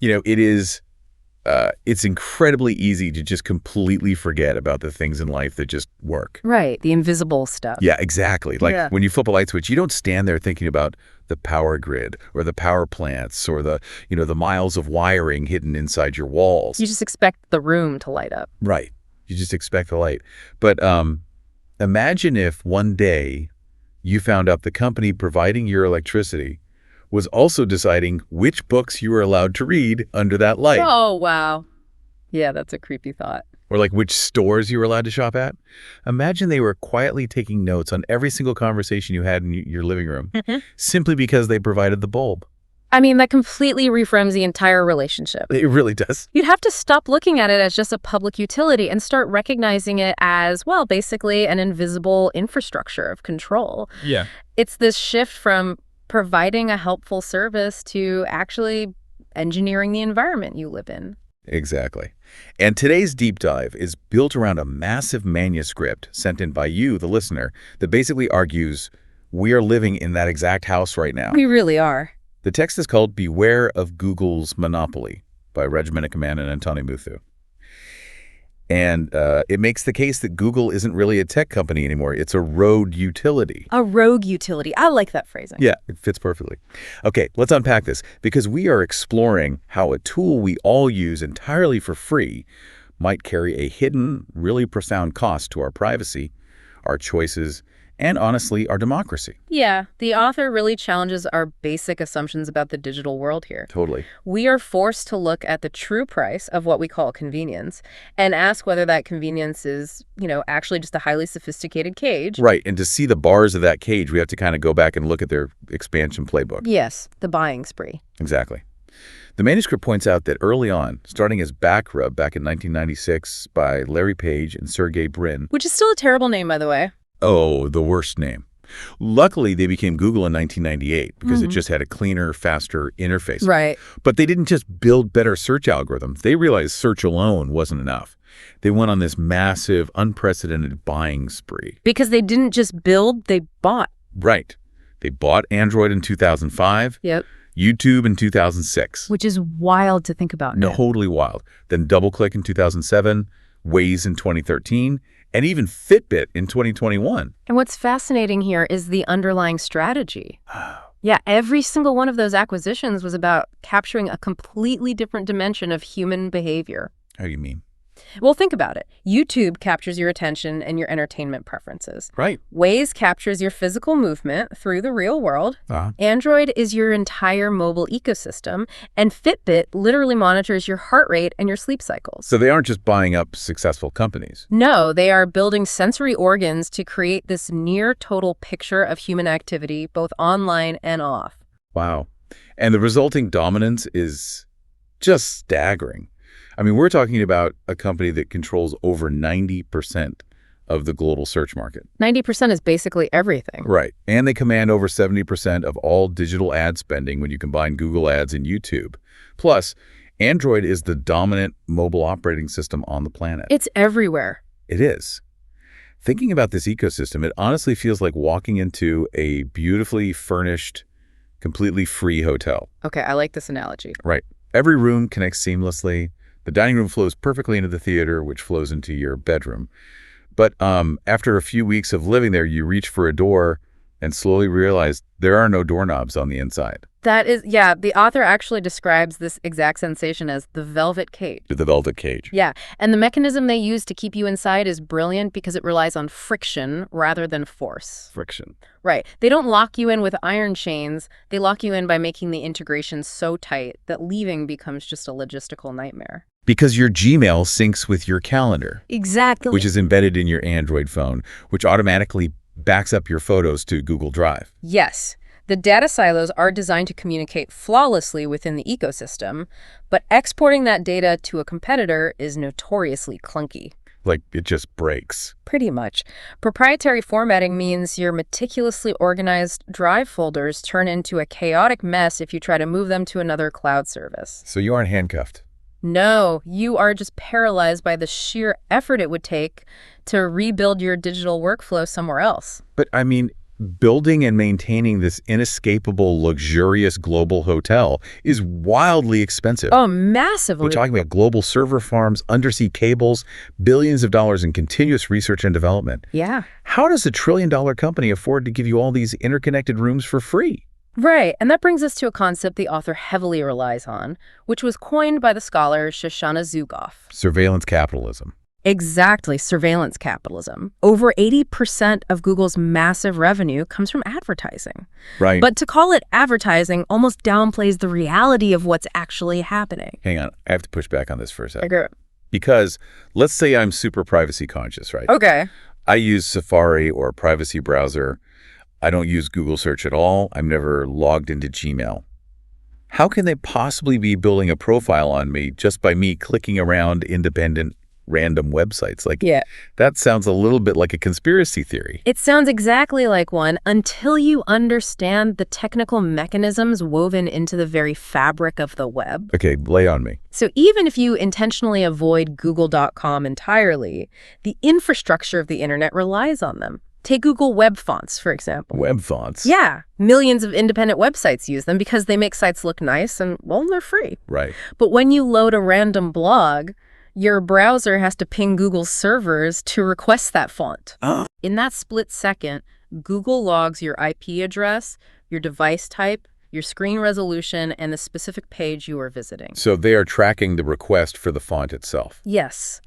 It is it's incredibly easy to just completely forget about the things in life that just work. Right, the invisible stuff. Yeah, exactly. Like when you flip a light switch, you don't stand there thinking about the power grid or the power plants or the miles of wiring hidden inside your walls. You just expect the room to light up. Right. You just expect the light. But imagine if one day you found out the company providing your electricity was also deciding which books you were allowed to read under that light. Oh, wow. Yeah, that's a creepy thought. Or like which stores you were allowed to shop at. Imagine they were quietly taking notes on every single conversation you had in your living room simply because they provided the bulb. I mean, that completely reframes the entire relationship. It really does. You'd have to stop looking at it as just a public utility and start recognizing it as, well, basically an invisible infrastructure of control. Yeah. It's this shift from providing a helpful service to actually engineering the environment you live in. Exactly. And today's deep dive is built around a massive manuscript sent in by you, the listener, that basically argues we are living in that exact house right now. We really are. The text is called Beware of Google's Monopoly by Regimental Command and Antoni Muthu. And it makes the case that Google isn't really a tech company anymore. It's a rogue utility. A rogue utility. I like that phrasing. Yeah, it fits perfectly. Okay, let's unpack this because we are exploring how a tool we all use entirely for free might carry a hidden, really profound cost to our privacy, our choices, and honestly, our democracy. Yeah, the author really challenges our basic assumptions about the digital world here. Totally. We are forced to look at the true price of what we call convenience and ask whether that convenience is, actually just a highly sophisticated cage. Right, and to see the bars of that cage, we have to kind of go back and look at their expansion playbook. Yes, the buying spree. Exactly. The manuscript points out that early on, starting as Backrub back in 1996 by Larry Page and Sergey Brin. Which is still a terrible name, by the way. Oh, the worst name. Luckily, they became Google in 1998 because it just had a cleaner, faster interface. Right. But they didn't just build better search algorithms. They realized search alone wasn't enough. They went on this massive, unprecedented buying spree. Because they didn't just build, they bought. Right. They bought Android in 2005. Yep. YouTube in 2006. Which is wild to think about now. Totally wild. Then DoubleClick in 2007, Waze in 2013, and even Fitbit in 2021. And what's fascinating here is the underlying strategy. Yeah, every single one of those acquisitions was about capturing a completely different dimension of human behavior. How do you mean? Well, think about it. YouTube captures your attention and your entertainment preferences. Right. Waze captures your physical movement through the real world. Android is your entire mobile ecosystem. And Fitbit literally monitors your heart rate and your sleep cycles. So they aren't just buying up successful companies. No, they are building sensory organs to create this near total picture of human activity, both online and off. Wow. And the resulting dominance is just staggering. I mean, we're talking about a company that controls over 90% of the global search market. 90% is basically everything. Right. And they command over 70% of all digital ad spending when you combine Google Ads and YouTube. Plus, Android is the dominant mobile operating system on the planet. It's everywhere. It is. Thinking about this ecosystem, it honestly feels like walking into a beautifully furnished, completely free hotel. Okay, I like this analogy. Right. Every room connects seamlessly. The dining room flows perfectly into the theater, which flows into your bedroom. But after a few weeks of living there, you reach for a door and slowly realize there are no doorknobs on the inside. That is, yeah, the author actually describes this exact sensation as the velvet cage. The velvet cage. Yeah, and the mechanism they use to keep you inside is brilliant because it relies on friction rather than force. Friction. Right. They don't lock you in with iron chains. They lock you in by making the integration so tight that leaving becomes just a logistical nightmare. Because your Gmail syncs with your calendar. Exactly. Which is embedded in your Android phone, which automatically backs up your photos to Google Drive. Yes. The data silos are designed to communicate flawlessly within the ecosystem, but exporting that data to a competitor is notoriously clunky. Like, it just breaks. Pretty much. Proprietary formatting means your meticulously organized Drive folders turn into a chaotic mess if you try to move them to another cloud service. So you aren't handcuffed. No, you are just paralyzed by the sheer effort it would take to rebuild your digital workflow somewhere else. But, I mean, Building and maintaining this inescapable, luxurious global hotel is wildly expensive. Oh, massively. We're talking about global server farms, undersea cables, billions of dollars in continuous research and development. Yeah. How does a trillion-dollar company afford to give you all these interconnected rooms for free? Right, and that brings us to a concept the author heavily relies on, which was coined by the scholar Shoshana Zuboff. Surveillance capitalism. Exactly, surveillance capitalism. Over 80% of Google's massive revenue comes from advertising. Right. But to call it advertising almost downplays the reality of what's actually happening. Hang on, I have to push back on this for a second. Okay. Because let's say I'm super privacy conscious, right? Okay. I use Safari or a privacy browser. I don't use Google search at all. I'm never logged into Gmail. How can they possibly be building a profile on me just by me clicking around independent random websites? That sounds a little bit like a conspiracy theory. It sounds exactly like one until you understand the technical mechanisms woven into the very fabric of the web. Okay, lay on me. So even if you intentionally avoid Google.com entirely, the infrastructure of the internet relies on them. Take Google Web Fonts, for example. Web fonts? Yeah. Millions of independent websites use them because they make sites look nice and, well, they're free. Right. But when you load a random blog, your browser has to ping Google's servers to request that font. In that split second, Google logs your IP address, your device type, your screen resolution, and the specific page you are visiting. So they are tracking the request for the font itself. Yes.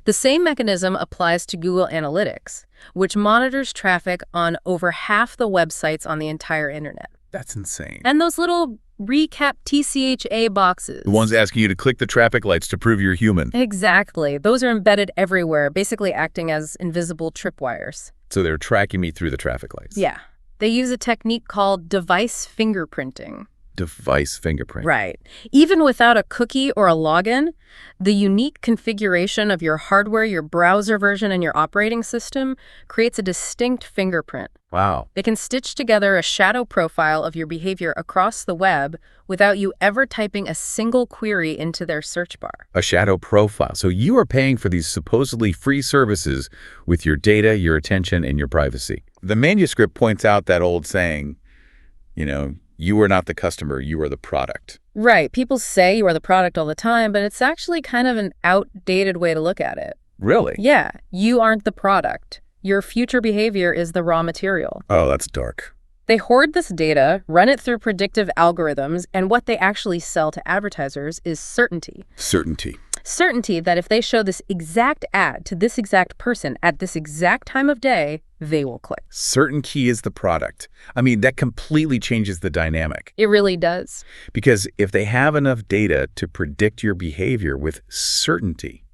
The same mechanism applies to Google Analytics, which monitors traffic on over half the websites on the entire internet. That's insane. And those little recap TCHA boxes. The ones asking you to click the traffic lights to prove you're human. Exactly. Those are embedded everywhere, basically acting as invisible tripwires. So they're tracking me through the traffic lights. Yeah. They use a technique called device fingerprinting. Device fingerprint. Right. Even without a cookie or a login, the unique configuration of your hardware, your browser version, and your operating system creates a distinct fingerprint. Wow. They can stitch together a shadow profile of your behavior across the web without you ever typing a single query into their search bar. A shadow profile. So you are paying for these supposedly free services with your data, your attention, and your privacy. The manuscript points out that old saying, you are not the customer, you are the product. Right. People say you are the product all the time, but it's actually kind of an outdated way to look at it. Really? Yeah. You aren't the product. Your future behavior is the raw material. Oh, that's dark. They hoard this data, run it through predictive algorithms, and what they actually sell to advertisers is certainty. Certainty. Certainty that if they show this exact ad to this exact person at this exact time of day, they will click. Certainty is the product. I mean, that completely changes the dynamic. It really does. Because if they have enough data to predict your behavior with certainty,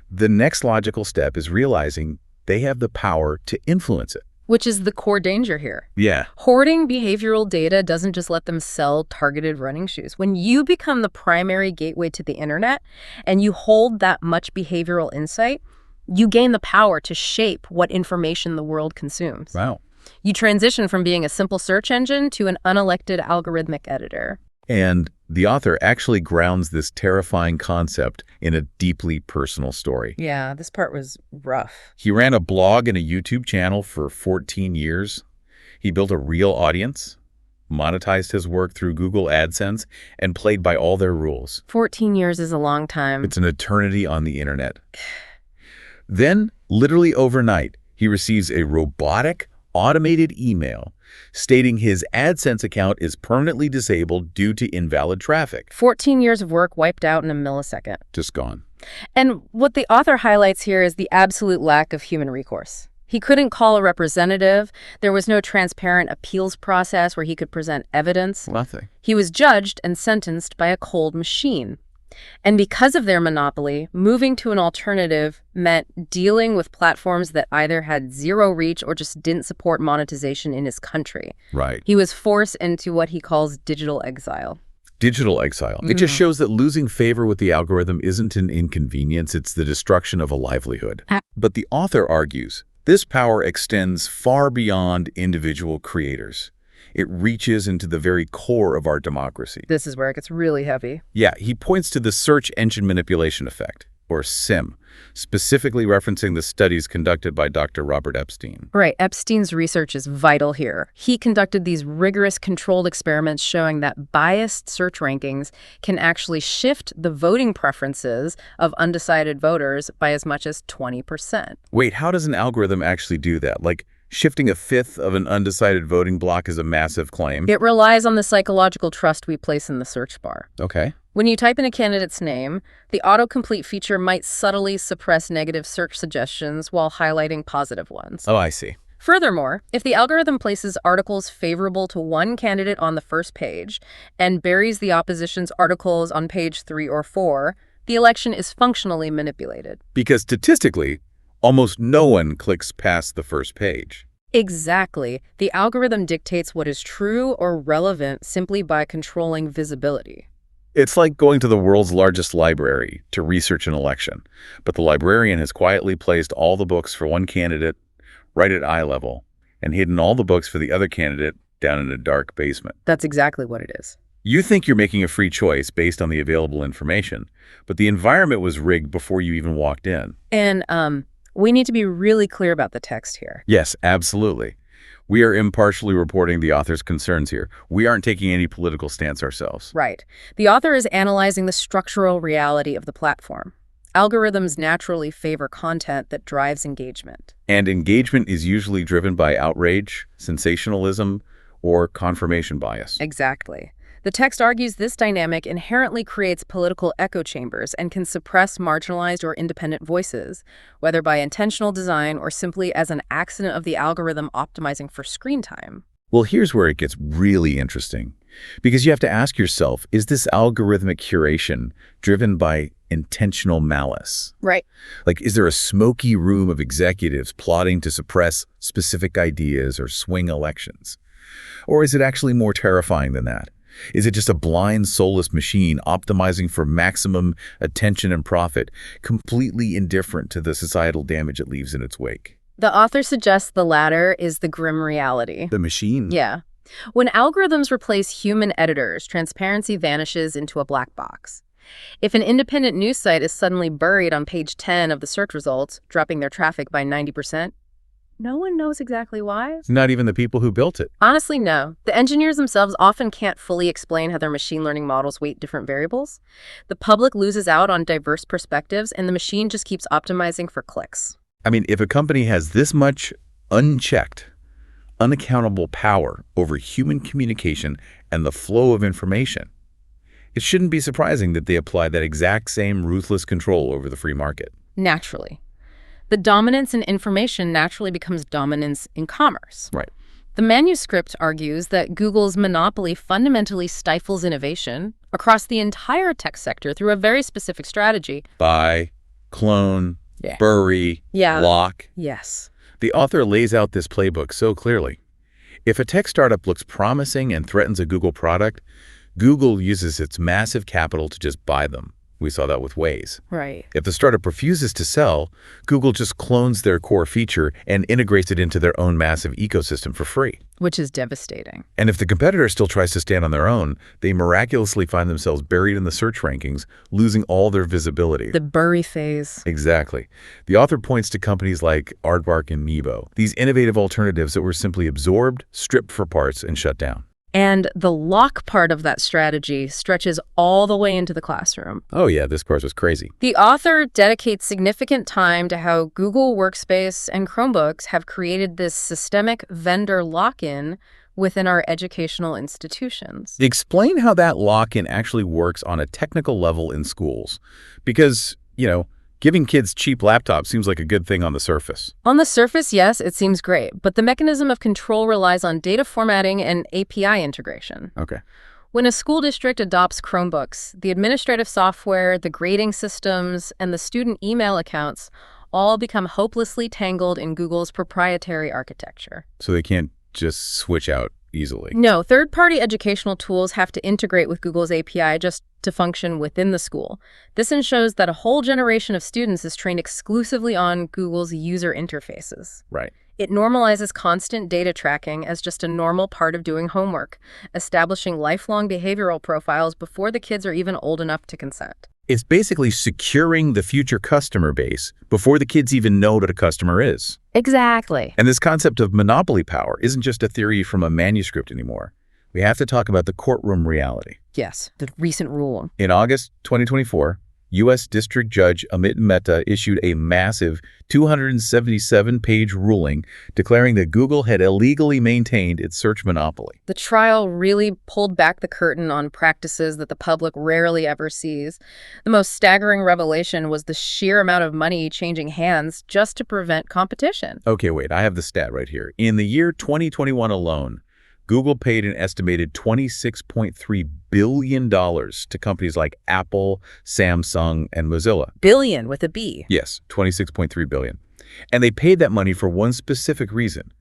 the next logical step is realizing they have the power to influence it. Which is the core danger here. Yeah. Hoarding behavioral data doesn't just let them sell targeted running shoes. When you become the primary gateway to the internet and you hold that much behavioral insight, you gain the power to shape what information the world consumes. Wow. You transition from being a simple search engine to an unelected algorithmic editor. And the author actually grounds this terrifying concept in a deeply personal story. Yeah, this part was rough. He ran a blog and a YouTube channel for 14 years. He built a real audience, monetized his work through Google AdSense, and played by all their rules. 14 years is a long time. It's an eternity on the internet. Then, literally overnight, he receives a robotic, automated email stating his AdSense account is permanently disabled due to invalid traffic. 14 years of work wiped out in a millisecond. Just gone. And what the author highlights here is the absolute lack of human recourse. He couldn't call a representative. There was no transparent appeals process where he could present evidence. Nothing. He was judged and sentenced by a cold machine. And because of their monopoly, moving to an alternative meant dealing with platforms that either had zero reach or just didn't support monetization in his country. Right. He was forced into what he calls digital exile. Digital exile. It just shows that losing favor with the algorithm isn't an inconvenience, it's the destruction of a livelihood. But the author argues this power extends far beyond individual creators. It reaches into the very core of our democracy. This is where it gets really heavy. Yeah, he points to the search engine manipulation effect. or SIM, specifically referencing the studies conducted by Dr. Robert Epstein. Right, Epstein's research is vital here. He conducted these rigorous controlled experiments showing that biased search rankings can actually shift the voting preferences of undecided voters by as much as 20%. Wait, how does an algorithm actually do that? Like, shifting a fifth of an undecided voting block is a massive claim. It relies on the psychological trust we place in the search bar. Okay. When you type in a candidate's name, the autocomplete feature might subtly suppress negative search suggestions while highlighting positive ones. Oh, I see. Furthermore, if the algorithm places articles favorable to one candidate on the first page and buries the opposition's articles on page 3 or 4, the election is functionally manipulated. Because statistically, almost no one clicks past the first page. Exactly. The algorithm dictates what is true or relevant simply by controlling visibility. It's like going to the world's largest library to research an election, but the librarian has quietly placed all the books for one candidate right at eye level and hidden all the books for the other candidate down in a dark basement. That's exactly what it is. You think you're making a free choice based on the available information, but the environment was rigged before you even walked in. And we need to be really clear about the text here. Yes, absolutely. We are impartially reporting the author's concerns here. We aren't taking any political stance ourselves. Right. The author is analyzing the structural reality of the platform. Algorithms naturally favor content that drives engagement. And engagement is usually driven by outrage, sensationalism, or confirmation bias. Exactly. The text argues this dynamic inherently creates political echo chambers and can suppress marginalized or independent voices, whether by intentional design or simply as an accident of the algorithm optimizing for screen time. Well, here's where it gets really interesting. Because you have to ask yourself, is this algorithmic curation driven by intentional malice? Right. Like, is there a smoky room of executives plotting to suppress specific ideas or swing elections? Or is it actually more terrifying than that? Is it just a blind, soulless machine optimizing for maximum attention and profit, completely indifferent to the societal damage it leaves in its wake? The author suggests the latter is the grim reality. The machine? Yeah. When algorithms replace human editors, transparency vanishes into a black box. If an independent news site is suddenly buried on page 10 of the search results, dropping their traffic by 90%, no one knows exactly why. Not even the people who built it. Honestly, no. The engineers themselves often can't fully explain how their machine learning models weight different variables. The public loses out on diverse perspectives, and the machine just keeps optimizing for clicks. I mean, if a company has this much unchecked, unaccountable power over human communication and the flow of information, it shouldn't be surprising that they apply that exact same ruthless control over the free market. Naturally. The dominance in information naturally becomes dominance in commerce. Right. The manuscript argues that Google's monopoly fundamentally stifles innovation across the entire tech sector through a very specific strategy. Buy, clone, Yeah. bury, lock. Yes. The author lays out this playbook so clearly. If a tech startup looks promising and threatens a Google product, Google uses its massive capital to just buy them. We saw that with Waze. Right. If the startup refuses to sell, Google just clones their core feature and integrates it into their own massive ecosystem for free. Which is devastating. And if the competitor still tries to stand on their own, they miraculously find themselves buried in the search rankings, losing all their visibility. The bury phase. Exactly. The author points to companies like Aardvark and Meebo, these innovative alternatives that were simply absorbed, stripped for parts, and shut down. And the lock part of that strategy stretches all the way into the classroom. Oh yeah, this part was crazy. The author dedicates significant time to how Google Workspace and Chromebooks have created this systemic vendor lock-in within our educational institutions. Explain how that lock-in actually works on a technical level in schools. Because, giving kids cheap laptops seems like a good thing on the surface. On the surface, yes, it seems great, but the mechanism of control relies on data formatting and API integration. Okay. When a school district adopts Chromebooks, the administrative software, the grading systems, and the student email accounts all become hopelessly tangled in Google's proprietary architecture. So they can't just switch out easily. No, third-party educational tools have to integrate with Google's API just to function within the school. This ensures that a whole generation of students is trained exclusively on Google's user interfaces. Right. It normalizes constant data tracking as just a normal part of doing homework, establishing lifelong behavioral profiles before the kids are even old enough to consent. It's basically securing the future customer base before the kids even know what a customer is. Exactly. And this concept of monopoly power isn't just a theory from a manuscript anymore. We have to talk about the courtroom reality. Yes, the recent rule. In August 2024, U.S. District Judge Amit Mehta issued a massive 277-page ruling declaring that Google had illegally maintained its search monopoly. The trial really pulled back the curtain on practices that the public rarely ever sees. The most staggering revelation was the sheer amount of money changing hands just to prevent competition. Okay, wait, I have the stat right here. In the year 2021 alone, Google paid an estimated $26.3 billion to companies like Apple, Samsung, and Mozilla. Billion with a B. Yes, $26.3 billion. And they paid that money for one specific reason: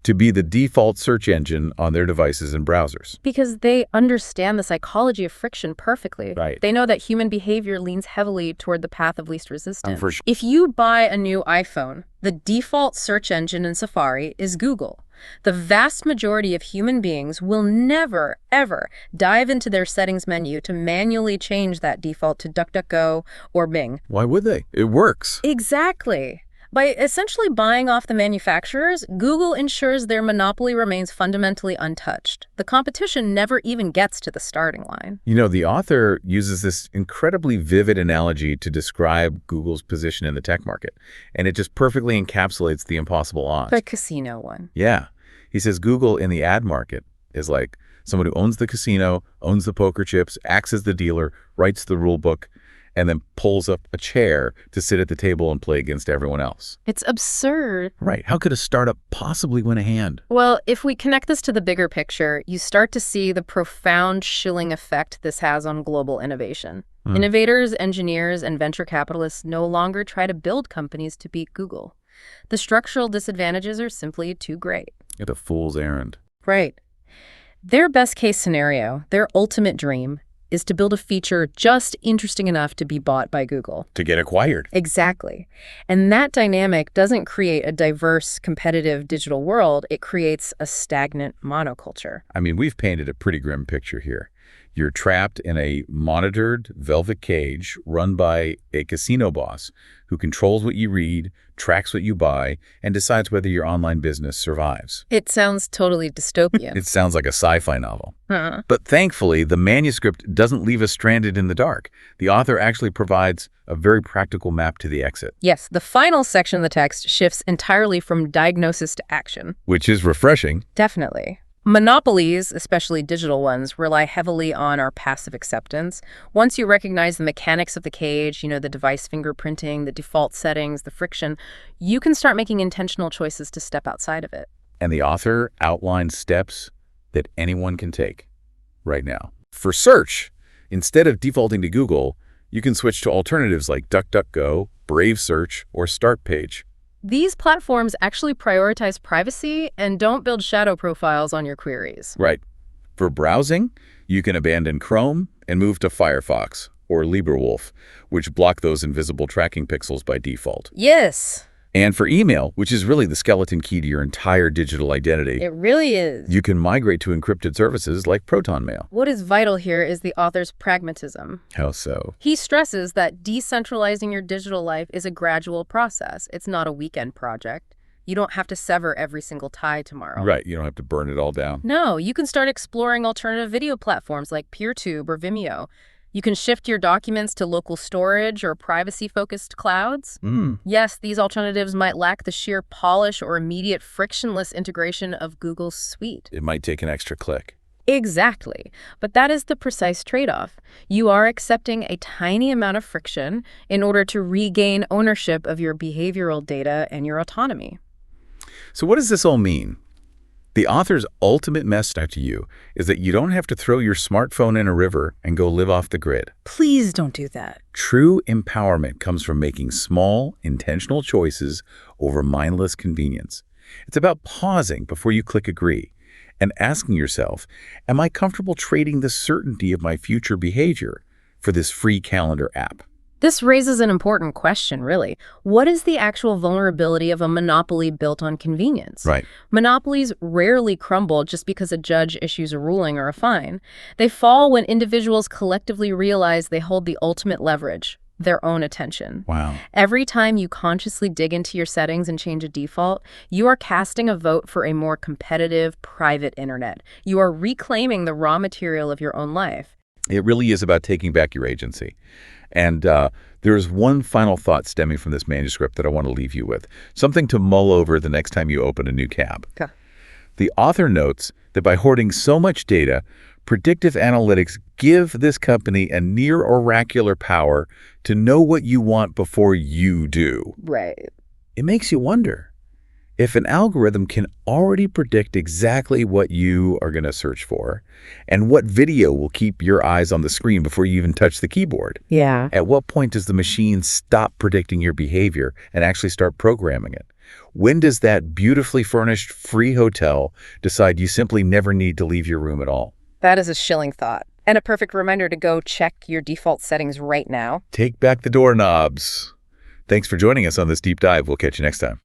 to be the default search engine on their devices and browsers. Because they understand the psychology of friction perfectly. Right. They know that human behavior leans heavily toward the path of least resistance. For sure. If you buy a new iPhone, the default search engine in Safari is Google. The vast majority of human beings will never, ever dive into their settings menu to manually change that default to DuckDuckGo or Bing. Why would they? It works. Exactly. By essentially buying off the manufacturers, Google ensures their monopoly remains fundamentally untouched. The competition never even gets to the starting line. You know, the author uses this incredibly vivid analogy to describe Google's position in the tech market, and it just perfectly encapsulates the impossible odds. The casino one. Yeah. He says Google in the ad market is like someone who owns the casino, owns the poker chips, acts as the dealer, writes the rule book, and then pulls up a chair to sit at the table and play against everyone else. It's absurd. Right. How could a startup possibly win a hand? Well, if we connect this to the bigger picture, you start to see the profound chilling effect this has on global innovation. Innovators, engineers, and venture capitalists no longer try to build companies to beat Google. The structural disadvantages are simply too great. It's a fool's errand. Right. Their best case scenario, their ultimate dream, is to build a feature just interesting enough to be bought by Google. To get acquired. Exactly. And that dynamic doesn't create a diverse, competitive digital world. It creates a stagnant monoculture. I mean, we've painted a pretty grim picture here. You're trapped in a monitored velvet cage run by a casino boss who controls what you read, tracks what you buy, and decides whether your online business survives. It sounds totally dystopian. It sounds like a sci-fi novel. But thankfully, the manuscript doesn't leave us stranded in the dark. The author actually provides a very practical map to the exit. Yes, the final section of the text shifts entirely from diagnosis to action. Which is refreshing. Definitely. Monopolies, especially digital ones, rely heavily on our passive acceptance. Once you recognize the mechanics of the cage, the device fingerprinting, the default settings, the friction, you can start making intentional choices to step outside of it. And the author outlines steps that anyone can take right now. For search, instead of defaulting to Google, you can switch to alternatives like DuckDuckGo, Brave Search, or StartPage. These platforms actually prioritize privacy and don't build shadow profiles on your queries. Right. For browsing, you can abandon Chrome and move to Firefox or LibreWolf, which block those invisible tracking pixels by default. Yes. And for email, which is really the skeleton key to your entire digital identity, It really is. you can migrate to encrypted services like ProtonMail. What is vital here is the author's pragmatism. How so? He stresses that decentralizing your digital life is a gradual process. It's not a weekend project. You don't have to sever every single tie tomorrow. Right, you don't have to burn it all down. No, you can start exploring alternative video platforms like PeerTube or Vimeo. You can shift your documents to local storage or privacy-focused clouds. Yes, these alternatives might lack the sheer polish or immediate frictionless integration of Google's suite. It might take an extra click. Exactly. But that is the precise trade-off. You are accepting a tiny amount of friction in order to regain ownership of your behavioral data and your autonomy. So what does this all mean? The author's ultimate message to you is that you don't have to throw your smartphone in a river and go live off the grid. Please don't do that. True empowerment comes from making small, intentional choices over mindless convenience. It's about pausing before you click agree and asking yourself, am I comfortable trading the certainty of my future behavior for this free calendar app? This raises an important question, really. What is the actual vulnerability of a monopoly built on convenience? Right. Monopolies rarely crumble just because a judge issues a ruling or a fine. They fall when individuals collectively realize they hold the ultimate leverage, their own attention. Wow. Every time you consciously dig into your settings and change a default, you are casting a vote for a more competitive, private internet. You are reclaiming the raw material of your own life. It really is about taking back your agency. And there's one final thought stemming from this manuscript that I want to leave you with, something to mull over the next time you open a new tab. Okay. The author notes that by hoarding so much data, predictive analytics give this company a near oracular power to know what you want before you do. Right. It makes you wonder, if an algorithm can already predict exactly what you are going to search for and what video will keep your eyes on the screen before you even touch the keyboard, Yeah. at what point does the machine stop predicting your behavior and actually start programming it? When does that beautifully furnished free hotel decide you simply never need to leave your room at all? That is a chilling thought. And a perfect reminder to go check your default settings right now. Take back the doorknobs. Thanks for joining us on this deep dive. We'll catch you next time.